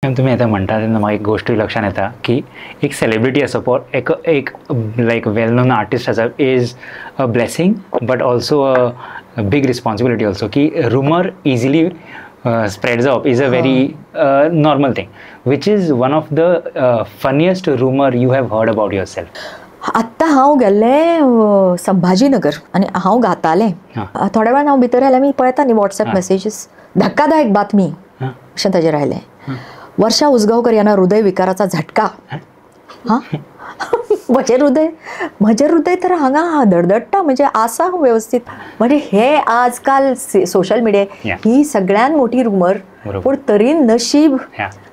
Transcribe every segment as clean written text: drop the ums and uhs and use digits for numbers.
तुम्ही आता म्हणता तेन्ना म्हाका एक गोष्ट लक्षात येता की एक सेलिब्रिटी आसप ऑर एक लायक वेल नोन आर्टिस्ट आसप is a blessing but also a big responsibility also की rumor easily spreads up is a very normal thing. Which is one of the funniest rumor you have heard about yourself? आत्ता हांव गेल्लें संभाजीनगर आनी हांव गातालें थोड्या वेळान हांव भितर आयलें मी पळयता न्ही WhatsApp मेसेजीस धक्कादायक बातमी अशें ताजेर आयलें वर्षा उसगांवकर यांना हृदयविकाराचा झटका हां म्हजें हृदय तर हांगा धडधडटा म्हणजे आसा व्यवस्थित म्हणजे हे आजकाल सोशल मिडिया ही सगळ्यात मोठी रुमर पूण तरी नशीब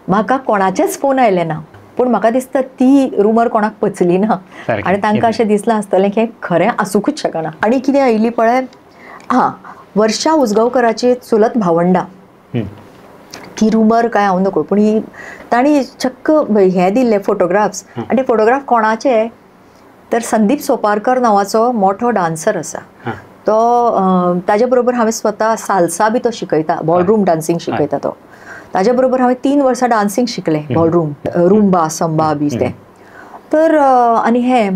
म्हाका कोणाचेच फोन आयले ना पूण म्हाका दिसता ती रुमर कोणाक पचली ना आनी तांकां अशें दिसलें आसतलें की खरें आसूंकच शकना आनी कितें आयली पळय हां वर्षा उसगांवकराची चुलत भावंडा ती रुमर काय हांव नकळो पूण ही तांणी चक्क हे दिल्ले फोटोग्राफ्स आनी ते फोटोग्राफ कोणाचे तर संदीप सोपारकर नांवाचो मोठो डान्सर आसा तो ताजे बरोबर हांवें स्वता साल्सा बी तो शिकयता बॉलरूम डान्सिंग शिकयता तो ताजे बरोबर हांवें 3 वर्सां डान्सिंग शिकलें बॉलरूम रुंबा संबा बी ते तर आनी हे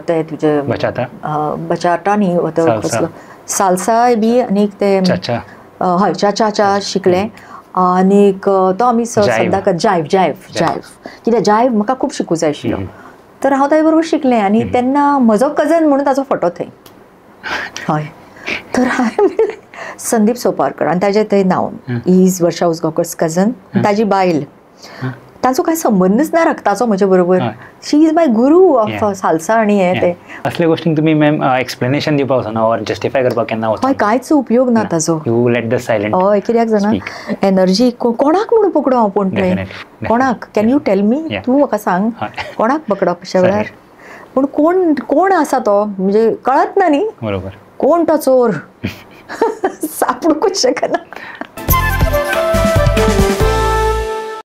ते तुजे बचाटा न्ही कसलो साल्सा बी आनीक ते हय चा शिकलें आनीक तो आमी सद्दां जायव कित्याक जायव म्हाका खूब शिकूंक जाय आशिल्लो तर हांव ताजे बरोबर शिकलें आनी तेन्ना म्हजो कजन म्हणून ताजो फोटो थंय हय तर हांवें संदीप सोपारकर आनी ताजें थंय नांव इज वर्षा उसगांवकर कजन ताजी बायल ताचो कांय संबंदच ना रक्ताचो म्हजे बरोबर she is my guru of salsa आनी हे ते असले गोष्टींक तुमी मॅम एक्सप्लेनेशन दिवपाक वचना ऑर जस्टिफाय करपाक केन्ना वचना हय कांयच उपयोग ना ताजो यू लेट द सायलेंट हय कित्याक जाणा एनर्जी कोणाक म्हणून पकडो हांव पणट्रें कोणाक कॅन यू टेल मी तूं म्हाका सांग कोणाक पकडप अशा वेळार पूण कोण आसा तो म्हणजे कळत ना न्ही बरोबर कोण तो चोर सापडूंकच शकना